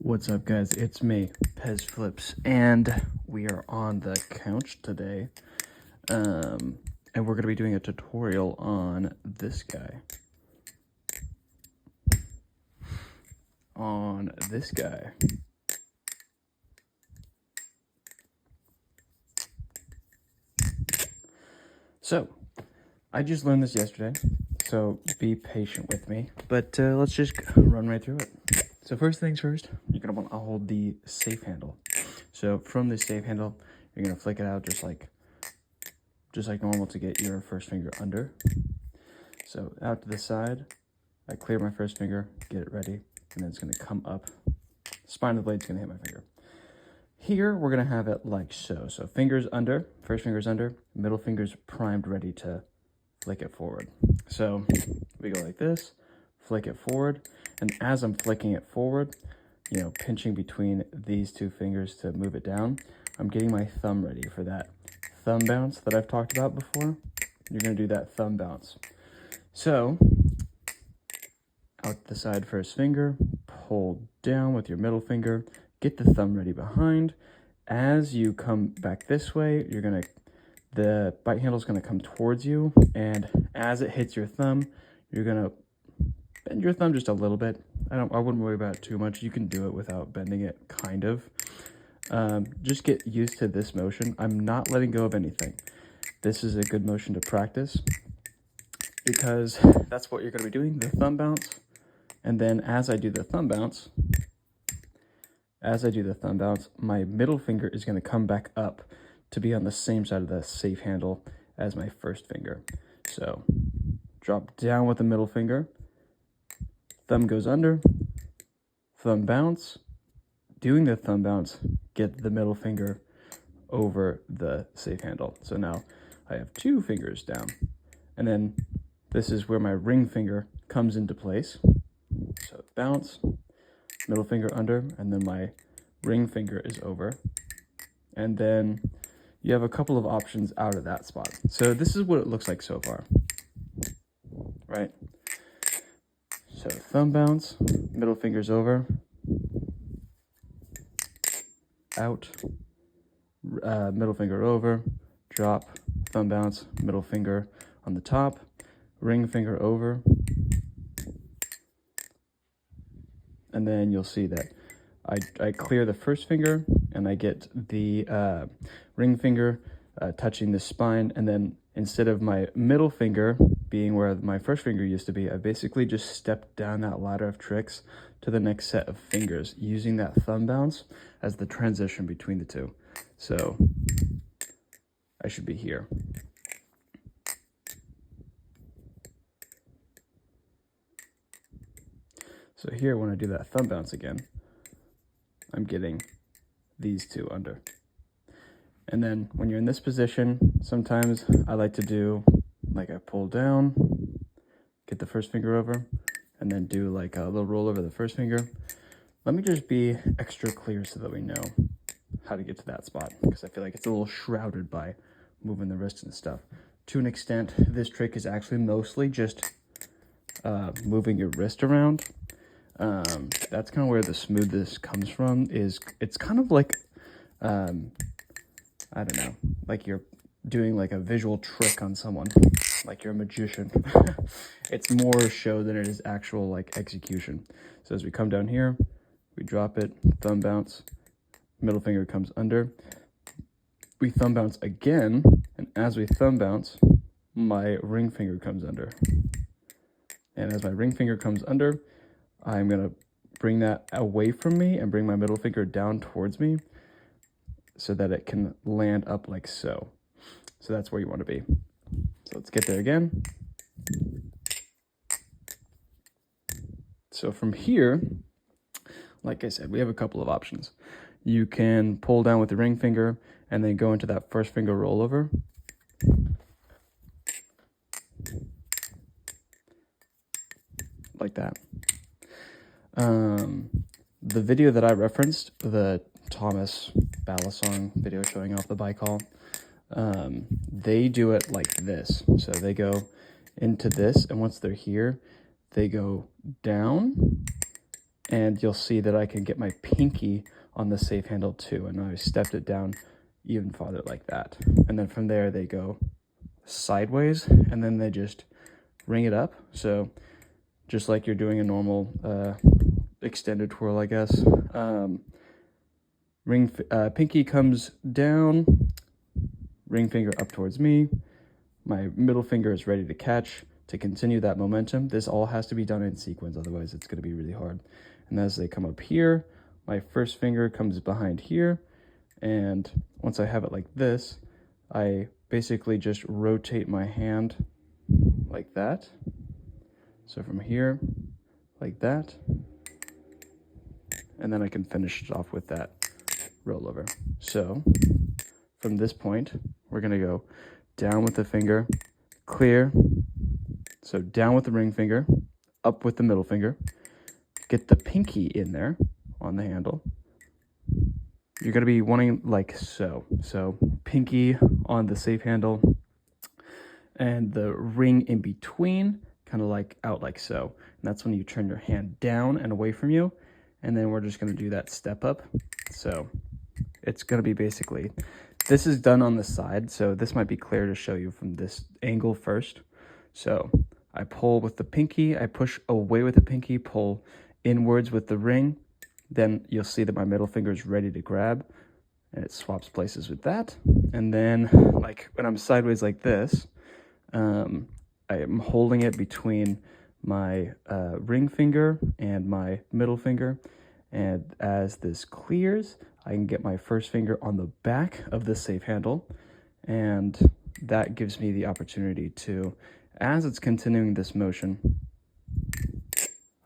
What's up, guys? It's me, Pez Flips, and we are on the couch today. And we're going to be doing a tutorial on this guy. So, I just learned this yesterday, so be patient with me. But let's just run right through it. So first things first, you're going to want to hold the safe handle. So from the safe handle, you're going to flick it out just like normal to get your first finger under. So out to the side, I clear my first finger, get it ready, and then it's going to come up. Spine of the blade's going to hit my finger. Here, we're going to have it like so. So fingers under, first finger's under, middle finger's primed, ready to flick it forward. So we go like this, flick it forward, and as I'm flicking it forward, pinching between these two fingers to move it down, I'm getting my thumb ready for that thumb bounce that I've talked about before. You're going to do that thumb bounce. So, out the side first finger, pull down with your middle finger, get the thumb ready behind. As you come back this way, the bite handle is going to come towards you, and as it hits your thumb, you're going to bend your thumb just a little bit. I wouldn't worry about it too much. You can do it without bending it, kind of. Just get used to this motion. I'm not letting go of anything. This is a good motion to practice because that's what you're going to be doing, the thumb bounce. And then as I do the thumb bounce, my middle finger is going to come back up to be on the same side of the safe handle as my first finger. So drop down with the middle finger, thumb goes under, thumb bounce. Doing the thumb bounce, get the middle finger over the safe handle. So now I have two fingers down. And then this is where my ring finger comes into place. So bounce, middle finger under, and then my ring finger is over. And then you have a couple of options out of that spot. So this is what it looks like so far, right? So thumb bounce, middle finger's over, out, middle finger over, drop, thumb bounce, middle finger on the top, ring finger over, and then you'll see that I clear the first finger and I get the ring finger touching the spine, and then instead of my middle finger being where my first finger used to be, I basically just stepped down that ladder of tricks to the next set of fingers using that thumb bounce as the transition between the two. So I should be here. So here, when I do that thumb bounce again, I'm getting these two under. And then when you're in this position, sometimes I like to do like I pull down, get the first finger over, and then do like a little roll over the first finger. Let me just be extra clear so that we know how to get to that spot, because I feel like it's a little shrouded by moving the wrist and stuff. To an extent, this trick is actually mostly just moving your wrist around. That's kind of where the smoothness comes from. It's kind of like, I don't know, like you're doing like a visual trick on someone, like you're a magician. It's more show than it is actual like execution. So as we come down here, we drop it, thumb bounce, middle finger comes under, we thumb bounce again, and as we thumb bounce, my ring finger comes under. And as my ring finger comes under, I'm going to bring that away from me and bring my middle finger down towards me so that it can land up like so. So that's where you want to be. So let's get there again. So from here, like I said, we have a couple of options. You can pull down with the ring finger and then go into that first finger rollover. Like that. The video that I referenced, the Thomas Ballasong video showing off the bike haul, they do it like this. So they go into this, and once they're here, they go down and you'll see that I can get my pinky on the safe handle too, and I stepped it down even farther like that. And then from there they go sideways, and then they just ring it up. So just like you're doing a normal extended twirl, I guess. Pinky comes down, ring finger up towards me. My middle finger is ready to catch to continue that momentum. This all has to be done in sequence, otherwise it's going to be really hard. And as they come up here, my first finger comes behind here, and once I have it like this, I basically just rotate my hand like that. So from here, like that, and then I can finish it off with that rollover. So from this point, we're gonna go down with the finger, clear. So down with the ring finger, up with the middle finger, get the pinky in there on the handle. You're gonna be wanting like so. So pinky on the safe handle and the ring in between, kind of like out like so. And that's when you turn your hand down and away from you. And then we're just gonna do that step up. So it's gonna be basically, this is done on the side, so this might be clear to show you from this angle first. So I pull with the pinky, I push away with the pinky, pull inwards with the ring. Then you'll see that my middle finger is ready to grab, and it swaps places with that. And then like when I'm sideways like this, I am holding it between my ring finger and my middle finger. And as this clears, I can get my first finger on the back of the safe handle. And that gives me the opportunity to, as it's continuing this motion,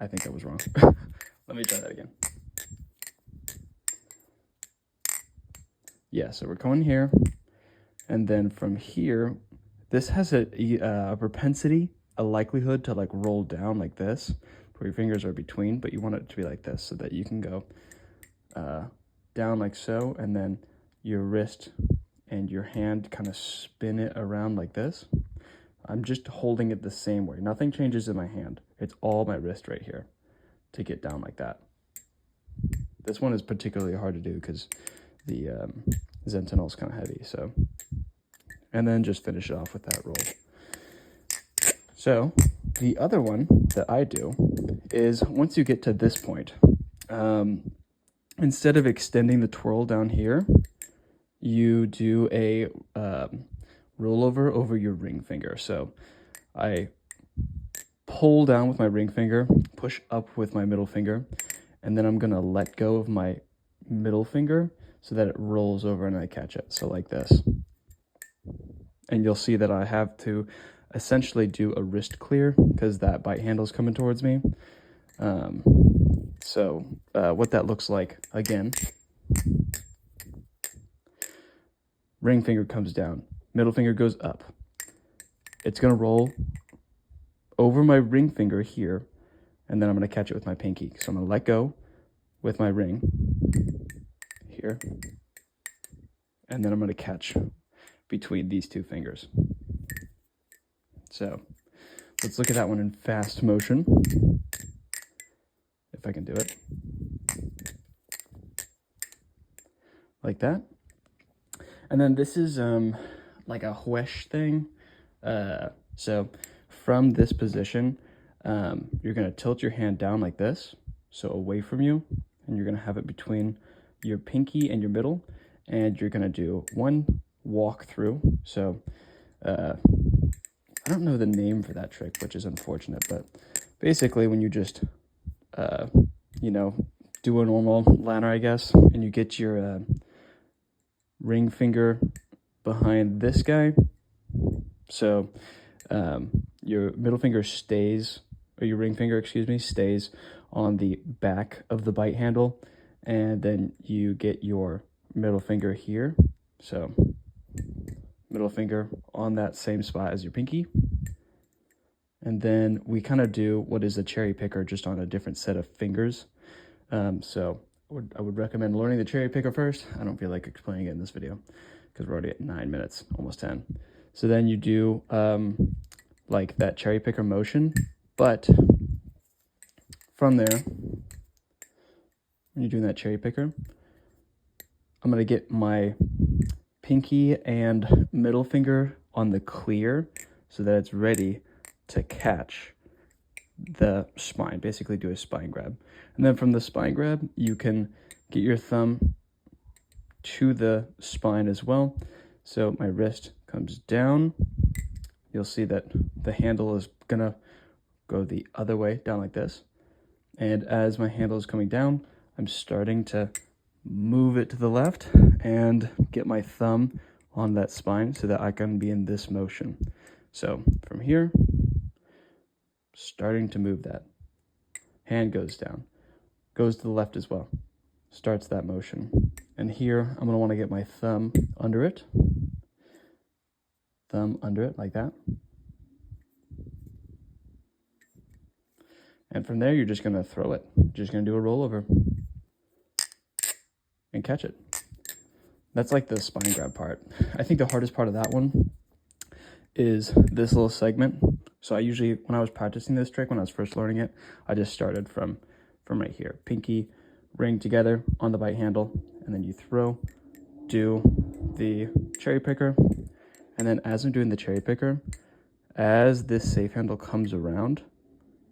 I think I was wrong. Let me try that again. Yeah, so we're going here. And then from here, this has a propensity, a likelihood to like roll down like this, where your fingers are between, but you want it to be like this so that you can go down like so, and then your wrist and your hand kind of spin it around like this. I'm just holding it the same way. Nothing changes in my hand. It's all my wrist right here to get down like that. This one is particularly hard to do because the Zentinel is kind of heavy, so. And then just finish it off with that roll. So the other one that I do is once you get to this point, instead of extending the twirl down here, you do a rollover over your ring finger. So I pull down with my ring finger, push up with my middle finger, and then I'm gonna let go of my middle finger so that it rolls over and I catch it. So like this. And you'll see that I have to essentially do a wrist clear because that bite handle is coming towards me. So what that looks like, again, ring finger comes down, middle finger goes up. It's gonna roll over my ring finger here, and then I'm gonna catch it with my pinky. So I'm gonna let go with my ring here, and then I'm gonna catch between these two fingers. So let's look at that one in fast motion, if I can do it. Like that. And then this is like a whesh thing. So from this position, you're gonna tilt your hand down like this, so away from you, and you're gonna have it between your pinky and your middle, and you're gonna do one walk through. So I don't know the name for that trick, which is unfortunate, but basically when you just you know, do a normal ladder, I guess, and you get your ring finger behind this guy, so your middle finger stays, or your ring finger, excuse me, stays on the back of the bite handle, and then you get your middle finger here, so middle finger on that same spot as your pinky. And then we kind of do what is a cherry picker, just on a different set of fingers. So I would recommend learning the cherry picker first. I don't feel like explaining it in this video because we're already at 9 minutes, almost 10. So then you do like that cherry picker motion, but from there, when you're doing that cherry picker, I'm going to get my pinky and middle finger on the clear so that it's ready to catch the spine, basically do a spine grab. And then from the spine grab, you can get your thumb to the spine as well. So my wrist comes down. You'll see that the handle is gonna go the other way, down like this. And as my handle is coming down, I'm starting to move it to the left and get my thumb on that spine so that I can be in this motion. So from here, starting to move that. Hand goes down, goes to the left as well, starts that motion. And here, I'm gonna wanna get my thumb under it like that. And from there, you're just gonna throw it. Just gonna do a rollover and catch it. That's like the spine grab part. I think the hardest part of that one is this little segment. So I usually, when I was practicing this trick, when I was first learning it, I just started from right here. Pinky, ring together on the bite handle, and then you throw, do the cherry picker. And then as I'm doing the cherry picker, as this safe handle comes around,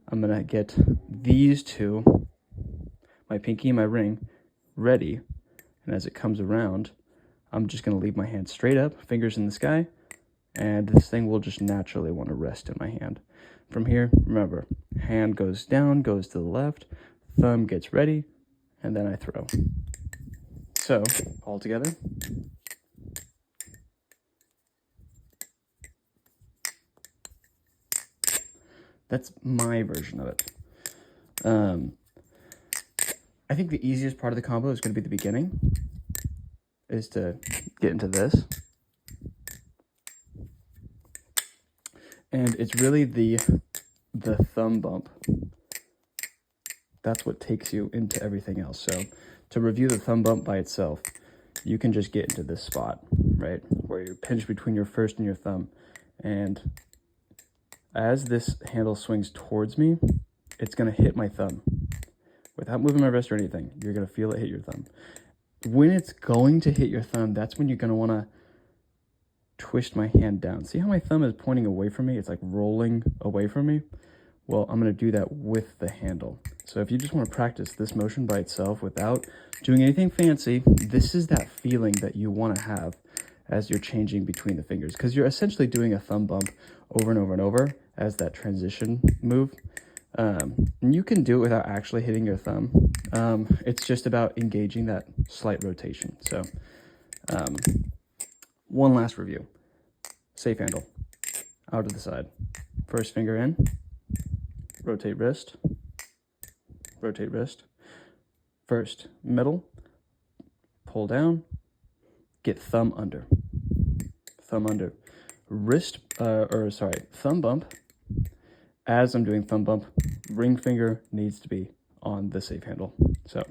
I'm gonna get these two, my pinky and my ring, ready. And as it comes around, I'm just gonna leave my hand straight up, fingers in the sky, and this thing will just naturally want to rest in my hand. From here, remember, hand goes down, goes to the left, thumb gets ready, and then I throw. So, all together. That's my version of it. I think the easiest part of the combo is going to be the beginning, is to get into this. And it's really the thumb bump. That's what takes you into everything else. So to review the thumb bump by itself, you can just get into this spot, right? Where you're pinched between your first and your thumb. And as this handle swings towards me, it's gonna hit my thumb. Without moving my wrist or anything, you're gonna feel it hit your thumb. When it's going to hit your thumb, that's when you're gonna wanna twist my hand down. See how my thumb is pointing away from me? It's like rolling away from me. Well, I'm gonna do that with the handle. So if you just wanna practice this motion by itself without doing anything fancy, this is that feeling that you wanna have as you're changing between the fingers, because you're essentially doing a thumb bump over and over and over as that transition move. And you can do it without actually hitting your thumb. It's just about engaging that slight rotation. So one last review. Safe handle, out to the side. First finger in, rotate wrist, rotate wrist. First, middle, pull down, get thumb under, wrist, thumb bump. As I'm doing thumb bump, ring finger needs to be on the safe handle. So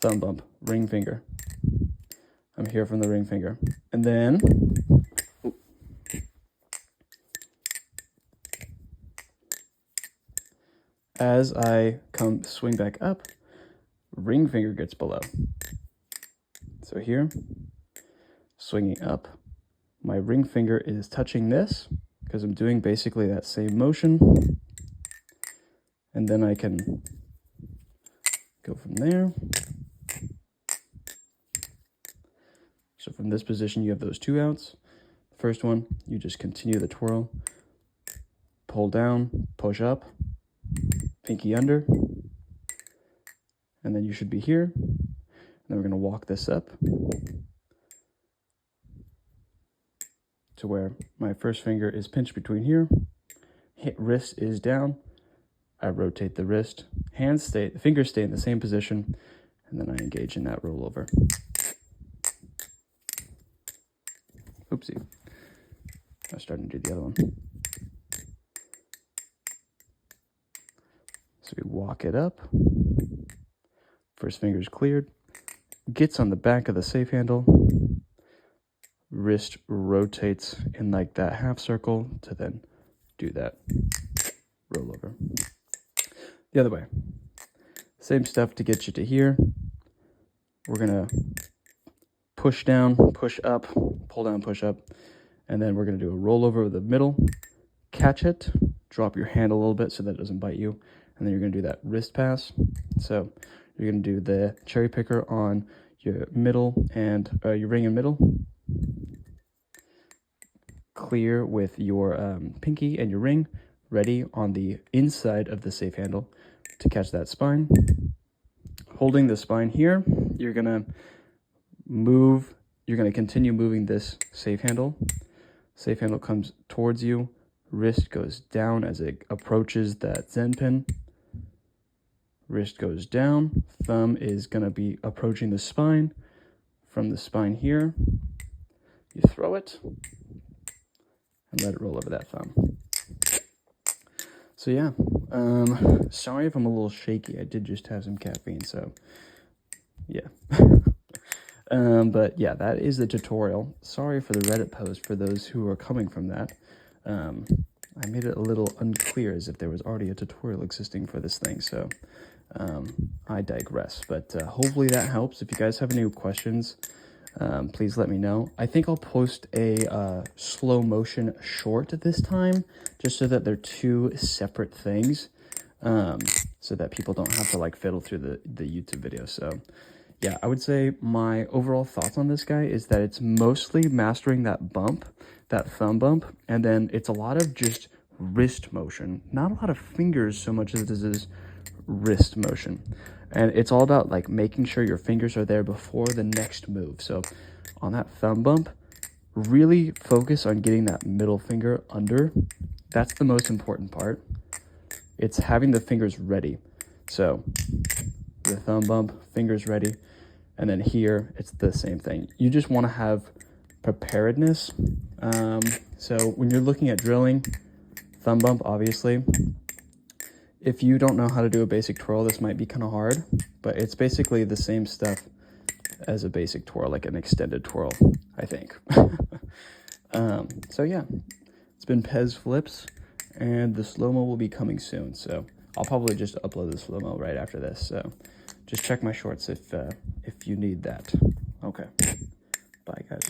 thumb bump, ring finger. I'm here from the ring finger. And then, as I swing back up, ring finger gets below. So here, swinging up, my ring finger is touching this because I'm doing basically that same motion. And then I can go from there. So from this position, you have those two outs. First one, you just continue the twirl, pull down, push up, pinky under, and then you should be here. And then we're gonna walk this up to where my first finger is pinched between here, wrist is down, I rotate the wrist, the fingers stay in the same position, and then I engage in that rollover. Oopsie. I was starting to do the other one. So we walk it up. First finger's cleared. Gets on the back of the safe handle. Wrist rotates in like that half circle to then do that rollover. The other way. Same stuff to get you to here. we're gonna push down, push up, pull down, push up, and then we're gonna do a rollover with the middle, catch it, drop your hand a little bit so that it doesn't bite you, and then you're gonna do that wrist pass. So you're gonna do the cherry picker on your middle and your ring and middle, clear with your pinky and your ring, ready on the inside of the safe handle to catch that spine. Holding the spine here, you're gonna continue moving this safe handle. Safe handle comes towards you, wrist goes down as it approaches that Zen pin. Wrist goes down, thumb is gonna be approaching the spine. From the spine here, you throw it and let it roll over that thumb. So yeah, sorry if I'm a little shaky. I did just have some caffeine, so yeah. But yeah, that is the tutorial. Sorry for the Reddit post for those who are coming from that. I made it a little unclear as if there was already a tutorial existing for this thing, so I digress. But hopefully that helps. If you guys have any questions, please let me know. I think I'll post a slow motion short this time, just so that they're two separate things, so that people don't have to like fiddle through the YouTube video. So yeah, I would say my overall thoughts on this guy is that it's mostly mastering that bump, that thumb bump, and then it's a lot of just wrist motion, not a lot of fingers so much as it is wrist motion. And it's all about like making sure your fingers are there before the next move. So on that thumb bump, really focus on getting that middle finger under. That's the most important part. It's having the fingers ready. So the thumb bump, fingers ready. And then here, it's the same thing. You just want to have preparedness. So when you're looking at drilling, thumb bump, obviously. If you don't know how to do a basic twirl, this might be kind of hard, but it's basically the same stuff as a basic twirl, like an extended twirl, I think. So yeah, it's been Pez Flips, and the SLO Mo will be coming soon. So I'll probably just upload the SLO Mo right after this. So just check my shorts if you need that. Okay, bye guys.